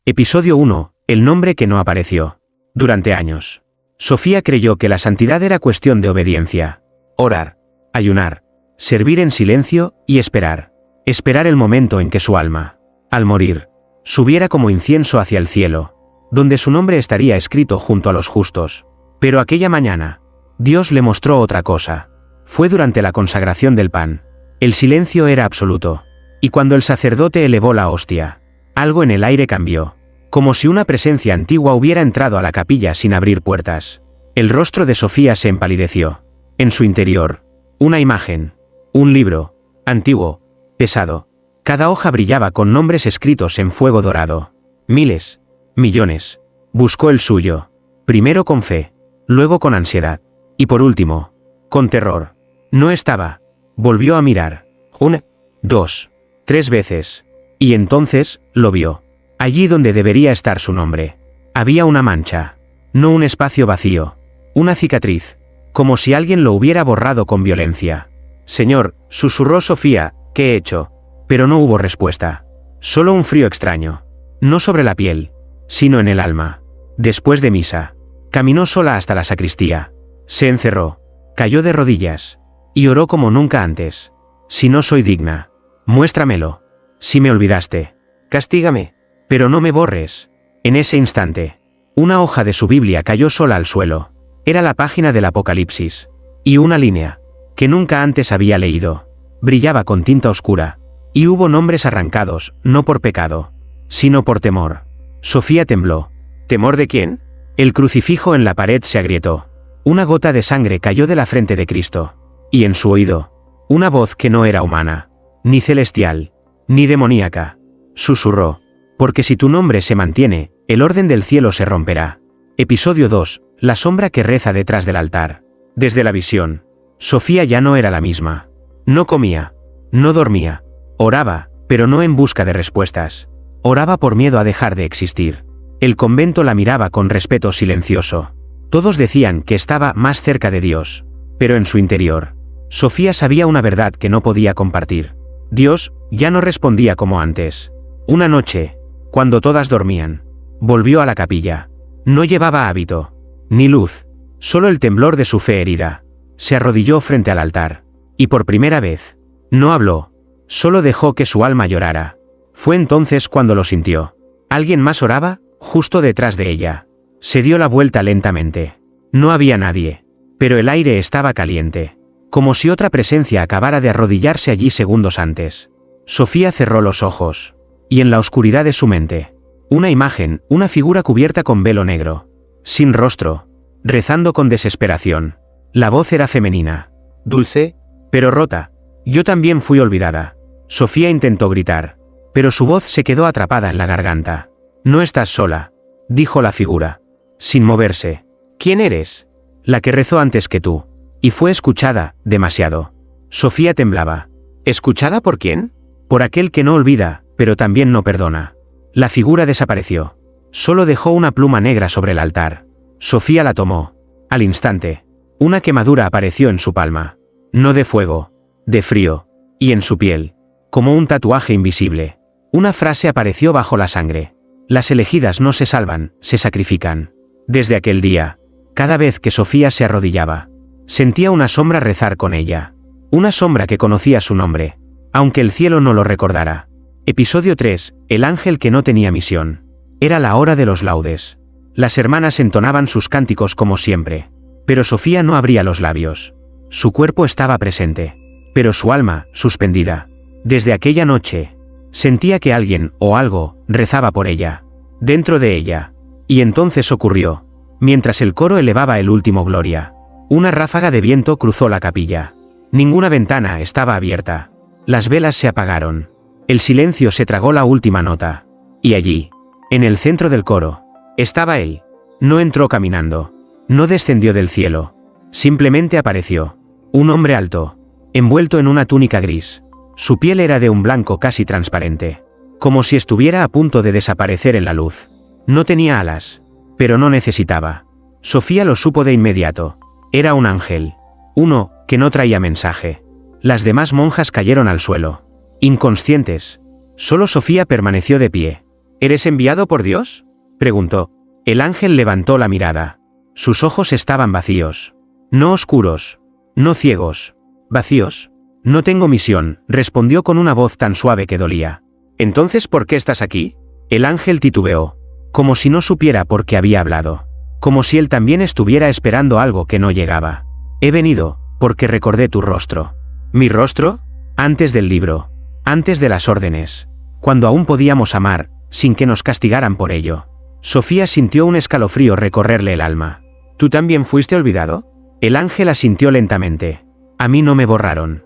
Episodio 1. El nombre que no apareció. Durante años, Sofía creyó que la santidad era cuestión de obediencia. Orar, ayunar, servir en silencio y esperar. Esperar el momento en que su alma, al morir, subiera como incienso hacia el cielo, donde su nombre estaría escrito junto a los justos. Pero aquella mañana, Dios le mostró otra cosa. Fue durante la consagración del pan. El silencio era absoluto. Y cuando el sacerdote elevó la hostia, algo en el aire cambió. Como si una presencia antigua hubiera entrado a la capilla sin abrir puertas. El rostro de Sofía se empalideció. En su interior, una imagen. Un libro. Antiguo. Pesado. Cada hoja brillaba con nombres escritos en fuego dorado. Miles. Millones. Buscó el suyo. Primero con fe. Luego con ansiedad. Y por último, con terror. No estaba. Volvió a mirar. 1, 2, 3 veces. Y entonces, lo vio. Allí donde debería estar su nombre. Había una mancha. No un espacio vacío. Una cicatriz. Como si alguien lo hubiera borrado con violencia. Señor, susurró Sofía, ¿qué he hecho? Pero no hubo respuesta. Solo un frío extraño. No sobre la piel, sino en el alma. Después de misa, caminó sola hasta la sacristía. Se encerró. Cayó de rodillas. Y oró como nunca antes. Si no soy digna, muéstramelo. Si me olvidaste, castígame. Pero no me borres. En ese instante, una hoja de su Biblia cayó sola al suelo. Era la página del Apocalipsis. Y una línea, que nunca antes había leído, brillaba con tinta oscura. Y hubo nombres arrancados, no por pecado, sino por temor. Sofía tembló. ¿Temor de quién? El crucifijo en la pared se agrietó. Una gota de sangre cayó de la frente de Cristo. Y en su oído, una voz que no era humana, ni celestial, ni demoníaca, susurró. Porque si tu nombre se mantiene, el orden del cielo se romperá. Episodio 2. La sombra que reza detrás del altar. Desde la visión, Sofía ya no era la misma. No comía. No dormía. Oraba, pero no en busca de respuestas. Oraba por miedo a dejar de existir. El convento la miraba con respeto silencioso. Todos decían que estaba más cerca de Dios. Pero en su interior, Sofía sabía una verdad que no podía compartir. Dios ya no respondía como antes. Una noche, cuando todas dormían, volvió a la capilla. No llevaba hábito, ni luz, solo el temblor de su fe herida. Se arrodilló frente al altar. Y por primera vez, no habló, solo dejó que su alma llorara. Fue entonces cuando lo sintió. ¿Alguien más oraba? Justo detrás de ella. Se dio la vuelta lentamente. No había nadie. Pero el aire estaba caliente. Como si otra presencia acabara de arrodillarse allí segundos antes. Sofía cerró los ojos. Y en la oscuridad de su mente, una imagen, una figura cubierta con velo negro, sin rostro, rezando con desesperación. La voz era femenina, dulce, pero rota. Yo también fui olvidada. Sofía intentó gritar, pero su voz se quedó atrapada en la garganta. No estás sola, dijo la figura, sin moverse. ¿Quién eres? La que rezó antes que tú. Y fue escuchada, demasiado. Sofía temblaba. ¿Escuchada por quién? Por aquel que no olvida, pero también no perdona. La figura desapareció. Solo dejó una pluma negra sobre el altar. Sofía la tomó. Al instante, una quemadura apareció en su palma. No de fuego, de frío. Y en su piel, como un tatuaje invisible. Una frase apareció bajo la sangre. Las elegidas no se salvan, se sacrifican. Desde aquel día, cada vez que Sofía se arrodillaba, sentía una sombra rezar con ella. Una sombra que conocía su nombre, aunque el cielo no lo recordara. Episodio 3. El ángel que no tenía misión. Era la hora de los laudes. Las hermanas entonaban sus cánticos como siempre. Pero Sofía no abría los labios. Su cuerpo estaba presente. Pero su alma, suspendida. Desde aquella noche, sentía que alguien, o algo, rezaba por ella. Dentro de ella. Y entonces ocurrió. Mientras el coro elevaba el último gloria, una ráfaga de viento cruzó la capilla. Ninguna ventana estaba abierta. Las velas se apagaron. El silencio se tragó la última nota. Y allí, en el centro del coro, estaba él. No entró caminando. No descendió del cielo. Simplemente apareció. Un hombre alto, envuelto en una túnica gris. Su piel era de un blanco casi transparente. Como si estuviera a punto de desaparecer en la luz. No tenía alas. Pero no necesitaba. Sofía lo supo de inmediato. Era un ángel. Uno que no traía mensaje. Las demás monjas cayeron al suelo. Inconscientes. Solo Sofía permaneció de pie. ¿Eres enviado por Dios?, preguntó. El ángel levantó la mirada. Sus ojos estaban vacíos. No oscuros. No ciegos. Vacíos. No tengo misión, respondió con una voz tan suave que dolía. ¿Entonces por qué estás aquí? El ángel titubeó. Como si no supiera por qué había hablado. Como si él también estuviera esperando algo que no llegaba. He venido, porque recordé tu rostro. ¿Mi rostro? Antes del libro. Antes de las órdenes. Cuando aún podíamos amar, sin que nos castigaran por ello. Sofía sintió un escalofrío recorrerle el alma. ¿Tú también fuiste olvidado? El ángel asintió lentamente. A mí no me borraron.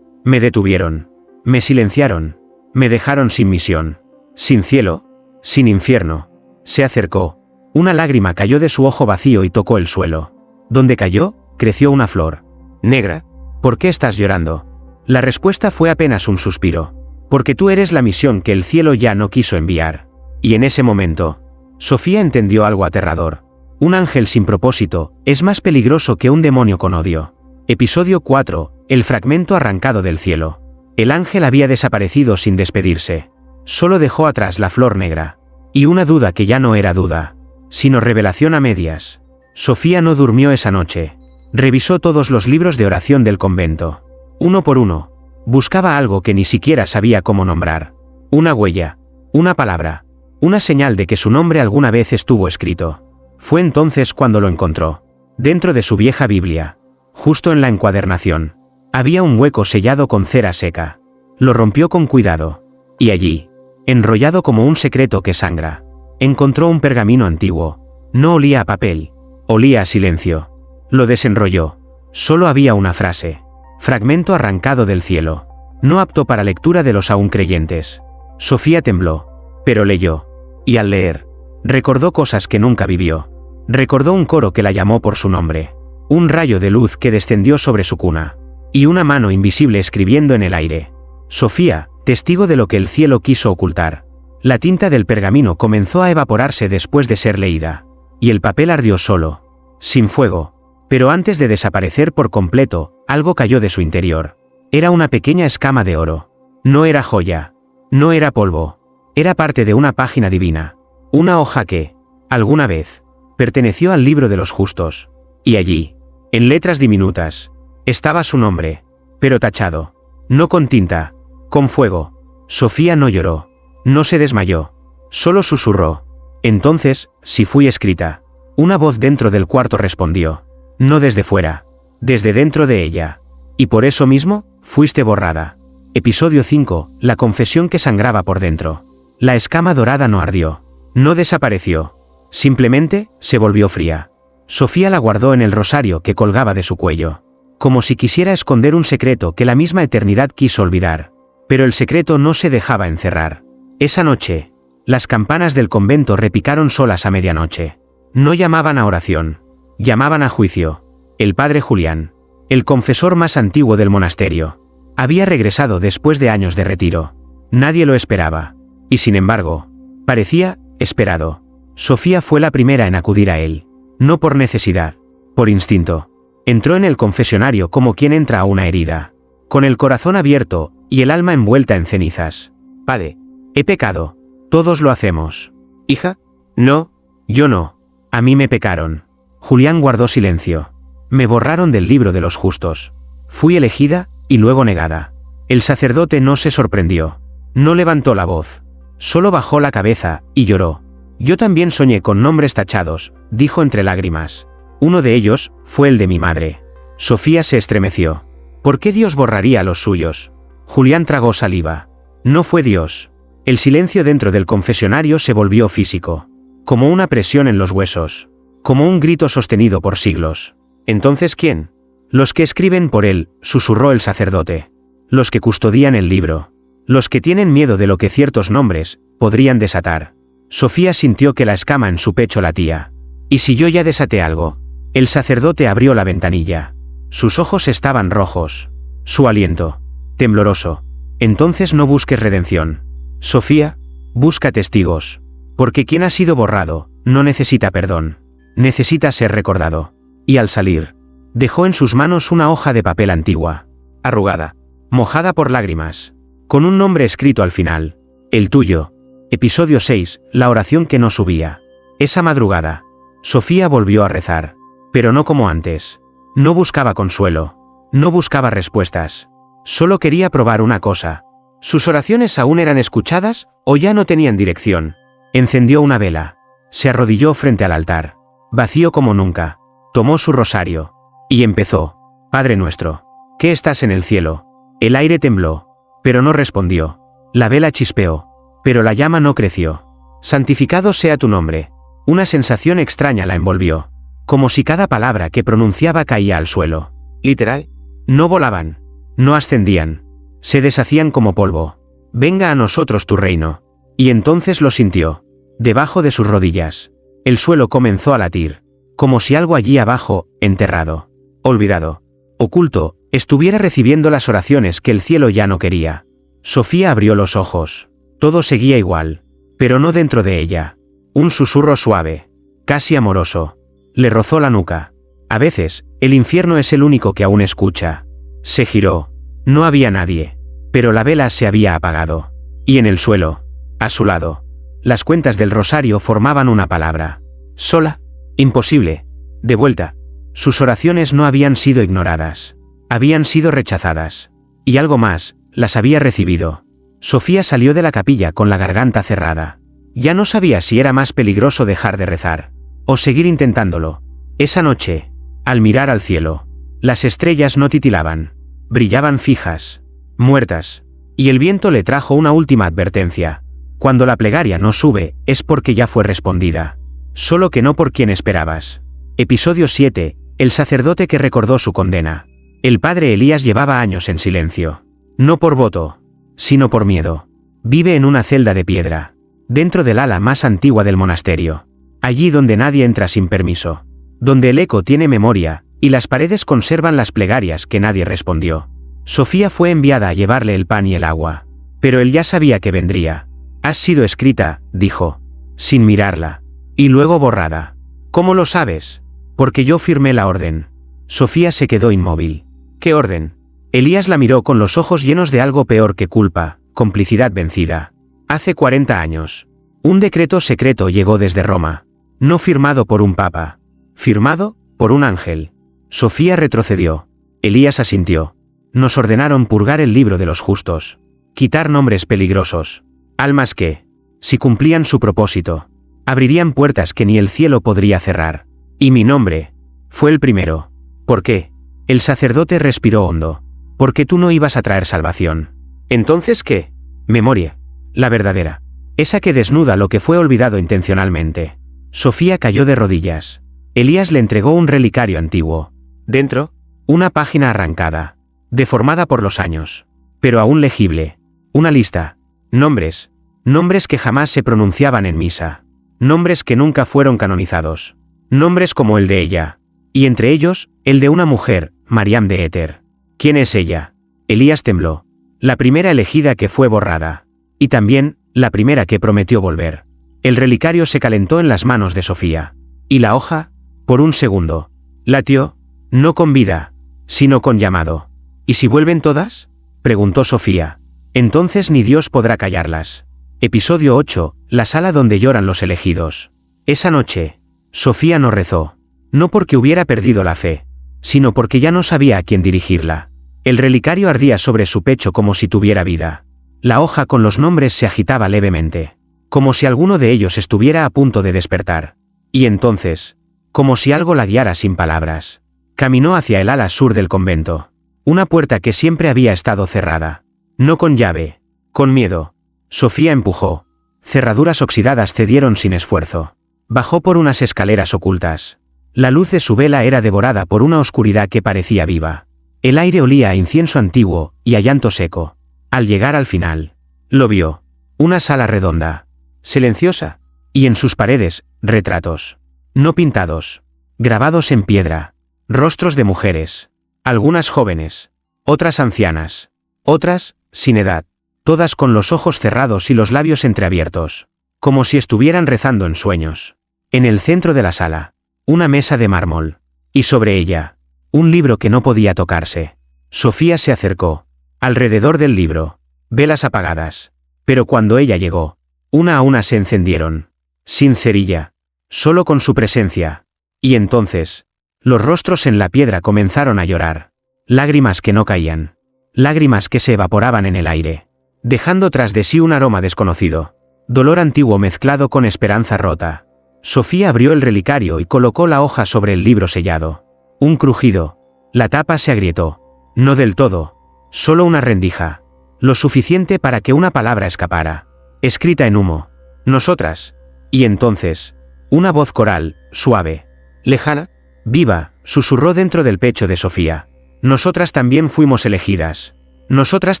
Me detuvieron. Me silenciaron. Me dejaron sin misión. Sin cielo. Sin infierno. Se acercó. Una lágrima cayó de su ojo vacío y tocó el suelo. Donde cayó, creció una flor. Negra, ¿por qué estás llorando? La respuesta fue apenas un suspiro. Porque tú eres la misión que el cielo ya no quiso enviar. Y en ese momento, Sofía entendió algo aterrador. Un ángel sin propósito es más peligroso que un demonio con odio. Episodio 4. El fragmento arrancado del cielo. El ángel había desaparecido sin despedirse. Solo dejó atrás la flor negra. Y una duda que ya no era duda, sino revelación a medias. Sofía no durmió esa noche. Revisó todos los libros de oración del convento. Uno por uno. Buscaba algo que ni siquiera sabía cómo nombrar. Una huella. Una palabra. Una señal de que su nombre alguna vez estuvo escrito. Fue entonces cuando lo encontró. Dentro de su vieja Biblia. Justo en la encuadernación. Había un hueco sellado con cera seca. Lo rompió con cuidado. Y allí, enrollado como un secreto que sangra, encontró un pergamino antiguo. No olía a papel. Olía a silencio. Lo desenrolló. Solo había una frase. Fragmento arrancado del cielo. No apto para lectura de los aún creyentes. Sofía tembló. Pero leyó. Y al leer, recordó cosas que nunca vivió. Recordó un coro que la llamó por su nombre. Un rayo de luz que descendió sobre su cuna. Y una mano invisible escribiendo en el aire. Sofía, testigo de lo que el cielo quiso ocultar. La tinta del pergamino comenzó a evaporarse después de ser leída. Y el papel ardió solo. Sin fuego. Pero antes de desaparecer por completo, algo cayó de su interior. Era una pequeña escama de oro. No era joya. No era polvo. Era parte de una página divina. Una hoja que, alguna vez, perteneció al libro de los justos. Y allí, en letras diminutas, estaba su nombre, pero tachado. No con tinta, con fuego. Sofía no lloró. No se desmayó. Solo susurró. Entonces, sí fui escrita. Una voz dentro del cuarto respondió. No desde fuera. Desde dentro de ella. Y por eso mismo, fuiste borrada. Episodio 5. La confesión que sangraba por dentro. La escama dorada no ardió. No desapareció. Simplemente, se volvió fría. Sofía la guardó en el rosario que colgaba de su cuello. Como si quisiera esconder un secreto que la misma eternidad quiso olvidar. Pero el secreto no se dejaba encerrar. Esa noche, las campanas del convento repicaron solas a medianoche. No llamaban a oración. Llamaban a juicio. El padre Julián, el confesor más antiguo del monasterio, había regresado después de años de retiro. Nadie lo esperaba. Y sin embargo, parecía esperado. Sofía fue la primera en acudir a él. No por necesidad, por instinto. Entró en el confesionario como quien entra a una herida, con el corazón abierto y el alma envuelta en cenizas. Padre, he pecado. Todos lo hacemos. Hija, no, yo no. A mí me pecaron. Julián guardó silencio. Me borraron del libro de los justos. Fui elegida y luego negada. El sacerdote no se sorprendió. No levantó la voz. Solo bajó la cabeza y lloró. Yo también soñé con nombres tachados, dijo entre lágrimas. Uno de ellos fue el de mi madre. Sofía se estremeció. ¿Por qué Dios borraría los suyos? Julián tragó saliva. No fue Dios. El silencio dentro del confesionario se volvió físico. Como una presión en los huesos. Como un grito sostenido por siglos. ¿Entonces quién? Los que escriben por él, susurró el sacerdote. Los que custodian el libro. Los que tienen miedo de lo que ciertos nombres podrían desatar. Sofía sintió que la escama en su pecho latía. ¿Y si yo ya desaté algo? El sacerdote abrió la ventanilla. Sus ojos estaban rojos. Su aliento, tembloroso. Entonces no busques redención. Sofía, busca testigos. Porque quien ha sido borrado, no necesita perdón. Necesita ser recordado. Y al salir, dejó en sus manos una hoja de papel antigua, arrugada, mojada por lágrimas, con un nombre escrito al final. El tuyo. Episodio 6. La oración que no subía. Esa madrugada, Sofía volvió a rezar. Pero no como antes. No buscaba consuelo. No buscaba respuestas. Solo quería probar una cosa. ¿Sus oraciones aún eran escuchadas o ya no tenían dirección? Encendió una vela. Se arrodilló frente al altar. Vacío como nunca. Tomó su rosario. Y empezó. Padre nuestro, que estás en el cielo. El aire tembló. Pero no respondió. La vela chispeó. Pero la llama no creció. Santificado sea tu nombre. Una sensación extraña la envolvió. Como si cada palabra que pronunciaba caía al suelo. Literal. No volaban. No ascendían. Se deshacían como polvo. Venga a nosotros tu reino. Y entonces lo sintió. Debajo de sus rodillas. El suelo comenzó a latir. Como si algo allí abajo, enterrado, olvidado, oculto, estuviera recibiendo las oraciones que el cielo ya no quería. Sofía abrió los ojos. Todo seguía igual. Pero no dentro de ella. Un susurro suave, casi amoroso, le rozó la nuca. A veces, el infierno es el único que aún escucha. Se giró. No había nadie. Pero la vela se había apagado. Y en el suelo, a su lado, las cuentas del rosario formaban una palabra. Sola. Imposible. De vuelta. Sus oraciones no habían sido ignoradas. Habían sido rechazadas. Y algo más, las había recibido. Sofía salió de la capilla con la garganta cerrada. Ya no sabía si era más peligroso dejar de rezar o seguir intentándolo. Esa noche, al mirar al cielo, las estrellas no titilaban. Brillaban fijas, muertas. Y el viento le trajo una última advertencia. Cuando la plegaria no sube, es porque ya fue respondida. Solo que no por quien esperabas. Episodio 7. El sacerdote que recordó su condena. El padre Elías llevaba años en silencio. No por voto, sino por miedo. Vive en una celda de piedra, dentro del ala más antigua del monasterio. Allí donde nadie entra sin permiso. Donde el eco tiene memoria, y las paredes conservan las plegarias que nadie respondió. Sofía fue enviada a llevarle el pan y el agua. Pero él ya sabía que vendría. Has sido escrita, dijo, sin mirarla. Y luego borrada. ¿Cómo lo sabes? Porque yo firmé la orden. Sofía se quedó inmóvil. ¿Qué orden? Elías la miró con los ojos llenos de algo peor que culpa, complicidad vencida. Hace 40 años. Un decreto secreto llegó desde Roma. No firmado por un papa. Firmado por un ángel. Sofía retrocedió. Elías asintió. Nos ordenaron purgar el libro de los justos. Quitar nombres peligrosos. Almas que, si cumplían su propósito, abrirían puertas que ni el cielo podría cerrar. Y mi nombre fue el primero. ¿Por qué? El sacerdote respiró hondo. Porque tú no ibas a traer salvación. ¿Entonces qué? Memoria. La verdadera. Esa que desnuda lo que fue olvidado intencionalmente. Sofía cayó de rodillas. Elías le entregó un relicario antiguo. Dentro, una página arrancada, deformada por los años, pero aún legible. Una lista. Nombres. Nombres que jamás se pronunciaban en misa. Nombres que nunca fueron canonizados. Nombres como el de ella. Y entre ellos, el de una mujer, Mariam de Éter. ¿Quién es ella? Elías tembló. La primera elegida que fue borrada. Y también, la primera que prometió volver. El relicario se calentó en las manos de Sofía. Y la hoja, por un segundo, latió, no con vida, sino con llamado. ¿Y si vuelven todas? Preguntó Sofía. Entonces ni Dios podrá callarlas. Episodio 8. La sala donde lloran los elegidos. Esa noche, Sofía no rezó. No porque hubiera perdido la fe, sino porque ya no sabía a quién dirigirla. El relicario ardía sobre su pecho como si tuviera vida. La hoja con los nombres se agitaba levemente, como si alguno de ellos estuviera a punto de despertar. Y entonces, como si algo la guiara sin palabras, caminó hacia el ala sur del convento. Una puerta que siempre había estado cerrada. No con llave, con miedo. Sofía empujó. Cerraduras oxidadas cedieron sin esfuerzo. Bajó por unas escaleras ocultas. La luz de su vela era devorada por una oscuridad que parecía viva. El aire olía a incienso antiguo y a llanto seco. Al llegar al final, lo vio. Una sala redonda, silenciosa, y en sus paredes, retratos. No pintados, grabados en piedra. Rostros de mujeres. Algunas jóvenes, otras ancianas, otras, sin edad. Todas con los ojos cerrados y los labios entreabiertos, como si estuvieran rezando en sueños. En el centro de la sala, una mesa de mármol. Y sobre ella, un libro que no podía tocarse. Sofía se acercó. Alrededor del libro, velas apagadas. Pero cuando ella llegó, Una a una se encendieron. Sin cerilla. Solo con su presencia. Y entonces, los rostros en la piedra comenzaron a llorar. Lágrimas que no caían. Lágrimas que se evaporaban en el aire, dejando tras de sí un aroma desconocido. Dolor antiguo mezclado con esperanza rota. Sofía abrió el relicario y colocó la hoja sobre el libro sellado. Un crujido. La tapa se agrietó. No del todo. Solo una rendija. Lo suficiente para que una palabra escapara. Escrita en humo. Nosotras. Y entonces, una voz coral, suave, lejana, viva, susurró dentro del pecho de Sofía. Nosotras también fuimos elegidas. Nosotras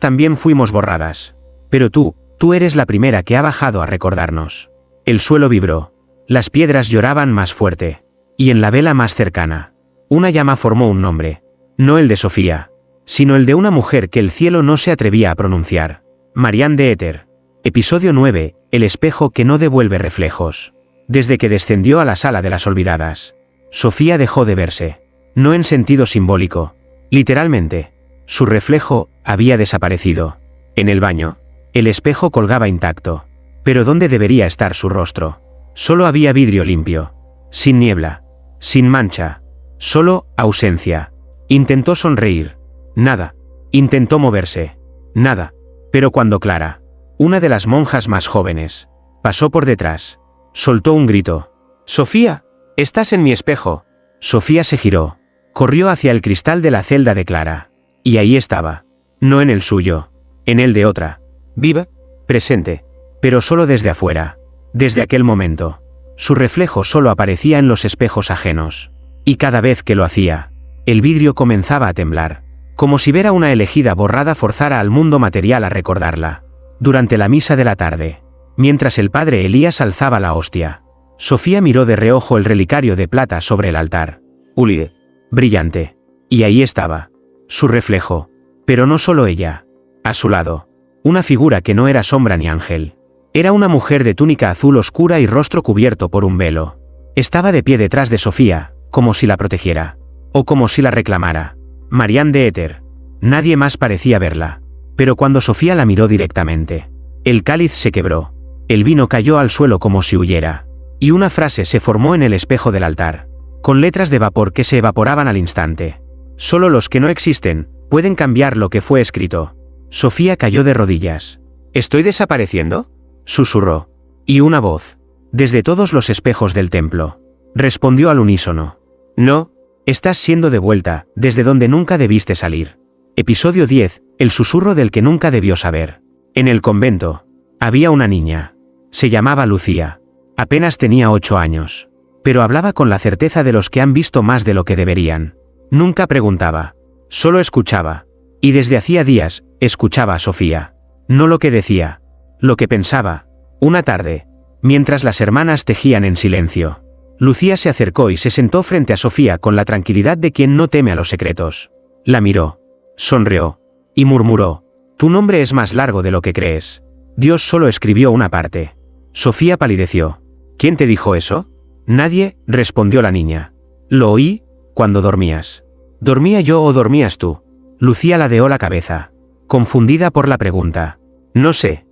también fuimos borradas. Pero tú eres la primera que ha bajado a recordarnos. El suelo vibró. Las piedras lloraban más fuerte. Y en la vela más cercana, una llama formó un nombre. No el de Sofía, sino el de una mujer que el cielo no se atrevía a pronunciar. Marianne de Éter. Episodio 9. El espejo que no devuelve reflejos. Desde que descendió a la sala de las olvidadas, Sofía dejó de verse. No en sentido simbólico. Literalmente. Su reflejo había desaparecido. En el baño, el espejo colgaba intacto. Pero ¿dónde debería estar su rostro? Solo había vidrio limpio. Sin niebla. Sin mancha. Solo ausencia. Intentó sonreír. Nada. Intentó moverse. Nada. Pero cuando Clara, una de las monjas más jóvenes, pasó por detrás, soltó un grito. «Sofía, estás en mi espejo». Sofía se giró. Corrió hacia el cristal de la celda de Clara. Y ahí estaba. No en el suyo. En el de otra. Viva, presente. Pero solo desde afuera. Desde aquel momento. Su reflejo solo aparecía en los espejos ajenos. Y cada vez que lo hacía, el vidrio comenzaba a temblar. Como si ver a una elegida borrada forzara al mundo material a recordarla. Durante la misa de la tarde, mientras el padre Elías alzaba la hostia, Sofía miró de reojo el relicario de plata sobre el altar. Ulie. Brillante. Y ahí estaba. Su reflejo. Pero no solo ella. A su lado, una figura que no era sombra ni ángel. Era una mujer de túnica azul oscura y rostro cubierto por un velo. Estaba de pie detrás de Sofía, como si la protegiera. O como si la reclamara. Marianne de Éter. Nadie más parecía verla. Pero cuando Sofía la miró directamente, el cáliz se quebró. El vino cayó al suelo como si huyera. Y una frase se formó en el espejo del altar, con letras de vapor que se evaporaban al instante. Solo los que no existen pueden cambiar lo que fue escrito. Sofía cayó de rodillas. ¿Estoy desapareciendo?, susurró. Y una voz, desde todos los espejos del templo, respondió al unísono. No, estás siendo devuelta, desde donde nunca debiste salir. Episodio 10. El susurro del que nunca debió saber. En el convento, había una niña. Se llamaba Lucía. Apenas tenía 8 años. Pero hablaba con la certeza de los que han visto más de lo que deberían. Nunca preguntaba. Solo escuchaba. Y desde hacía días, escuchaba a Sofía. No lo que decía. Lo que pensaba. Una tarde, mientras las hermanas tejían en silencio, Lucía se acercó y se sentó frente a Sofía con la tranquilidad de quien no teme a los secretos. La miró. Sonrió. Y murmuró. Tu nombre es más largo de lo que crees. Dios solo escribió una parte. Sofía palideció. ¿Quién te dijo eso? Nadie, respondió la niña. Lo oí, cuando dormías. ¿Dormía yo o dormías tú? Lucía ladeó la cabeza, confundida por la pregunta. No sé.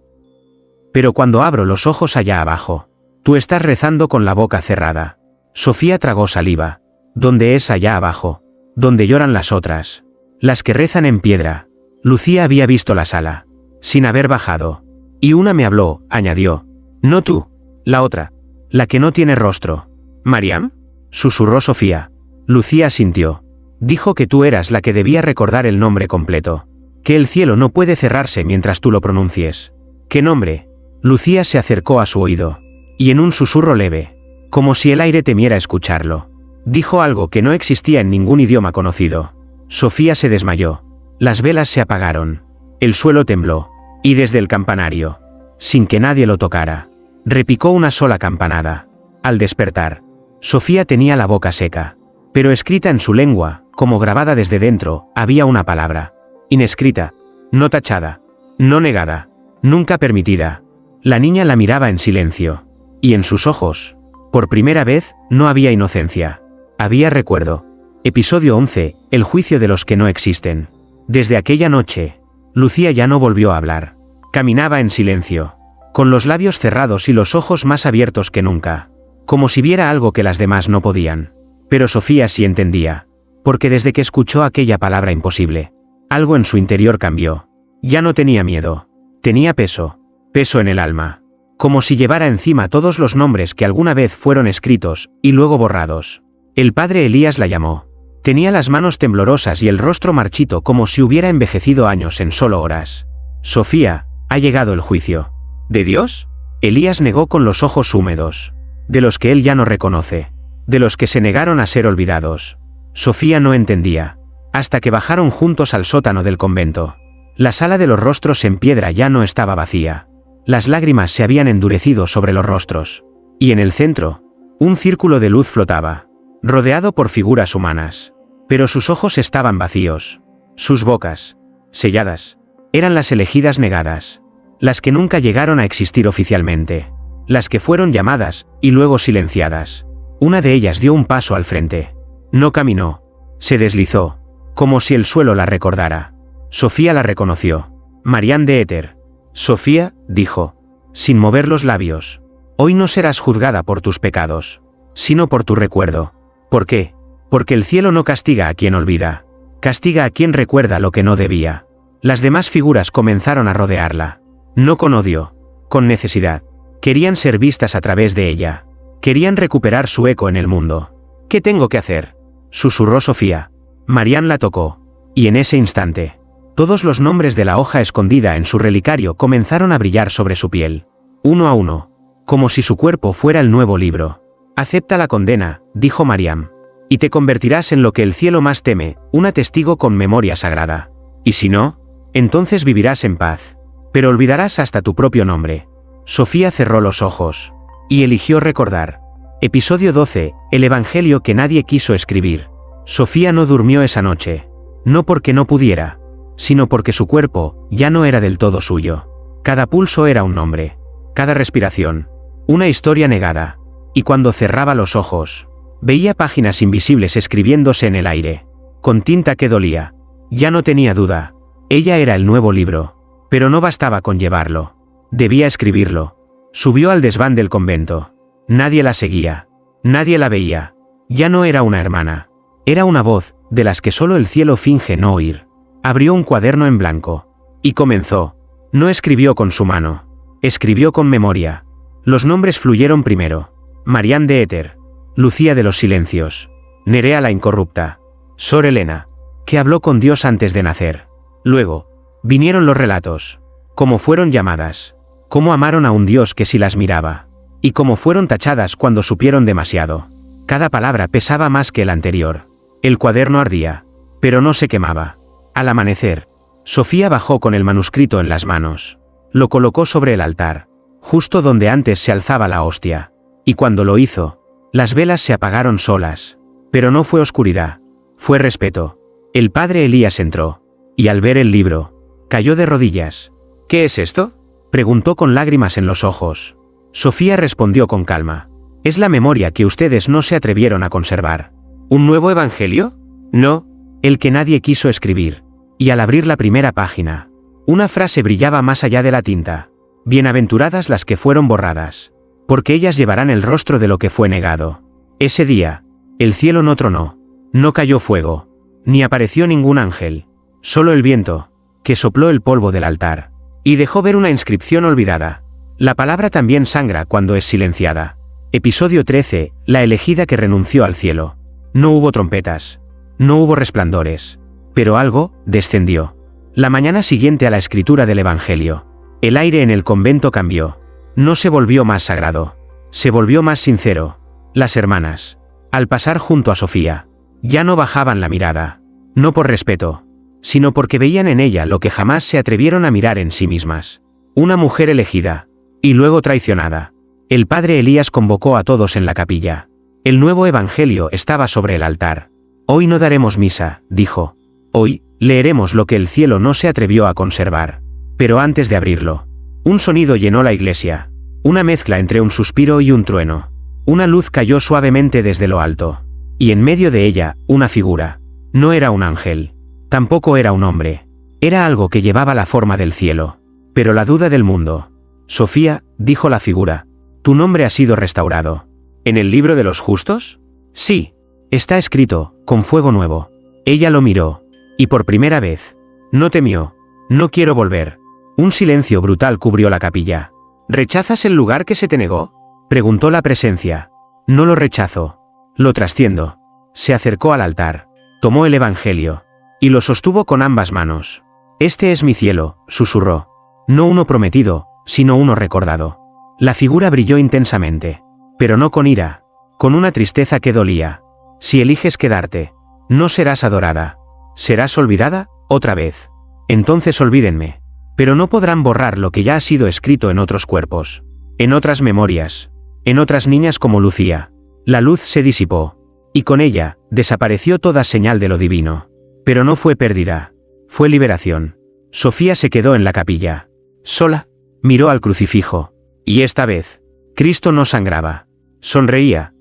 Pero cuando abro los ojos allá abajo, tú estás rezando con la boca cerrada. Sofía tragó saliva. ¿Dónde es allá abajo? Donde lloran las otras. Las que rezan en piedra. Lucía había visto la sala, sin haber bajado. Y una me habló, añadió. No tú. La otra. La que no tiene rostro. ¿Marianne? Susurró Sofía. Lucía asintió. Dijo que tú eras la que debía recordar el nombre completo. Que el cielo no puede cerrarse mientras tú lo pronuncies. ¿Qué nombre? Lucía se acercó a su oído. Y en un susurro leve, como si el aire temiera escucharlo, dijo algo que no existía en ningún idioma conocido. Sofía se desmayó. Las velas se apagaron. El suelo tembló. Y desde el campanario, sin que nadie lo tocara, repicó una sola campanada. Al despertar, Sofía tenía la boca seca. Pero escrita en su lengua, como grabada desde dentro, había una palabra. Inescrita. No tachada. No negada. Nunca permitida. La niña la miraba en silencio. Y en sus ojos, por primera vez, no había inocencia. Había recuerdo. Episodio 11. El juicio de los que no existen. Desde aquella noche, Lucía ya no volvió a hablar. Caminaba en silencio. con los labios cerrados y los ojos más abiertos que nunca, como si viera algo que las demás no podían. Pero Sofía sí entendía, porque desde que escuchó aquella palabra imposible, algo en su interior cambió. Ya no tenía miedo, tenía peso, peso en el alma, como si llevara encima todos los nombres que alguna vez fueron escritos y luego borrados. El padre Elías la llamó. Tenía las manos temblorosas y el rostro marchito como si hubiera envejecido años en solo horas. Sofía, ha llegado el juicio. ¿De Dios? Elías negó con los ojos húmedos. De los que él ya no reconoce. De los que se negaron a ser olvidados. Sofía no entendía. Hasta que bajaron juntos al sótano del convento. La sala de los rostros en piedra ya no estaba vacía. Las lágrimas se habían endurecido sobre los rostros. Y en el centro, un círculo de luz flotaba, rodeado por figuras humanas. Pero sus ojos estaban vacíos. Sus bocas, selladas, eran las elegidas negadas. Las que nunca llegaron a existir oficialmente. Las que fueron llamadas y luego silenciadas. Una de ellas dio un paso al frente. No caminó. Se deslizó, como si el suelo la recordara. Sofía la reconoció. Marianne de Éter. Sofía, dijo, sin mover los labios. Hoy no serás juzgada por tus pecados, sino por tu recuerdo. ¿Por qué? Porque el cielo no castiga a quien olvida. Castiga a quien recuerda lo que no debía. Las demás figuras comenzaron a rodearla. No con odio, con necesidad. Querían ser vistas a través de ella. Querían recuperar su eco en el mundo. ¿Qué tengo que hacer?, susurró Sofía. Marianne la tocó. Y en ese instante, todos los nombres de la hoja escondida en su relicario comenzaron a brillar sobre su piel. Uno a uno. Como si su cuerpo fuera el nuevo libro. Acepta la condena, dijo Marianne. Y te convertirás en lo que el cielo más teme, una testigo con memoria sagrada. Y si no, entonces vivirás en paz. Pero olvidarás hasta tu propio nombre. Sofía cerró los ojos. Y eligió recordar. Episodio 12, el evangelio que nadie quiso escribir. Sofía no durmió esa noche. No porque no pudiera, sino porque su cuerpo ya no era del todo suyo. Cada pulso era un nombre. Cada respiración, una historia negada. Y cuando cerraba los ojos, veía páginas invisibles escribiéndose en el aire, con tinta que dolía. Ya no tenía duda. Ella era el nuevo libro. Pero no bastaba con llevarlo. Debía escribirlo. Subió al desván del convento. Nadie la seguía. Nadie la veía. Ya no era una hermana. Era una voz, de las que solo el cielo finge no oír. Abrió un cuaderno en blanco. Y comenzó. No escribió con su mano. Escribió con memoria. Los nombres fluyeron primero. Marianne de Éter. Lucía de los silencios. Nerea la incorrupta. Sor Helena, que habló con Dios antes de nacer. Luego, vinieron los relatos. Cómo fueron llamadas. Cómo amaron a un Dios que sí las miraba. Y cómo fueron tachadas cuando supieron demasiado. Cada palabra pesaba más que el anterior. El cuaderno ardía, pero no se quemaba. Al amanecer, Sofía bajó con el manuscrito en las manos. Lo colocó sobre el altar, justo donde antes se alzaba la hostia. Y cuando lo hizo, las velas se apagaron solas. Pero no fue oscuridad, fue respeto. El padre Elías entró, y al ver el libro, cayó de rodillas. ¿Qué es esto?, preguntó con lágrimas en los ojos. Sofía respondió con calma. Es la memoria que ustedes no se atrevieron a conservar. ¿Un nuevo evangelio? No, el que nadie quiso escribir. Y al abrir la primera página, una frase brillaba más allá de la tinta. Bienaventuradas las que fueron borradas, porque ellas llevarán el rostro de lo que fue negado. Ese día, el cielo no tronó, no cayó fuego, ni apareció ningún ángel, solo el viento, que sopló el polvo del altar, y dejó ver una inscripción olvidada. La palabra también sangra cuando es silenciada. Episodio 13, la elegida que renunció al cielo. No hubo trompetas, no hubo resplandores, pero algo descendió. La mañana siguiente a la escritura del Evangelio, el aire en el convento cambió. No se volvió más sagrado, se volvió más sincero. Las hermanas, al pasar junto a Sofía, ya no bajaban la mirada, no por respeto, sino porque veían en ella lo que jamás se atrevieron a mirar en sí mismas. Una mujer elegida, y luego traicionada. El padre Elías convocó a todos en la capilla. El nuevo evangelio estaba sobre el altar. Hoy no daremos misa, dijo. Hoy, leeremos lo que el cielo no se atrevió a conservar. Pero antes de abrirlo, un sonido llenó la iglesia. Una mezcla entre un suspiro y un trueno. Una luz cayó suavemente desde lo alto. Y en medio de ella, una figura. No era un ángel. Tampoco era un hombre. Era algo que llevaba la forma del cielo. Pero la duda del mundo. Sofía, dijo la figura, tu nombre ha sido restaurado. ¿En el libro de los justos? Sí. Está escrito, con fuego nuevo. Ella lo miró. Y por primera vez. No temió. No quiero volver. Un silencio brutal cubrió la capilla. ¿Rechazas el lugar que se te negó? Preguntó la presencia. No lo rechazo. Lo trasciendo. Se acercó al altar. Tomó el evangelio. Y lo sostuvo con ambas manos. Este es mi cielo, susurró. No uno prometido, sino uno recordado. La figura brilló intensamente. Pero no con ira. Con una tristeza que dolía. Si eliges quedarte, no serás adorada. Serás olvidada, otra vez. Entonces olvídenme. Pero no podrán borrar lo que ya ha sido escrito en otros cuerpos. En otras memorias. En otras niñas como Lucía. La luz se disipó. Y con ella, desapareció toda señal de lo divino. Pero no fue pérdida. Fue liberación. Sofía se quedó en la capilla. Sola. Miró al crucifijo. Y esta vez, Cristo no sangraba. Sonreía,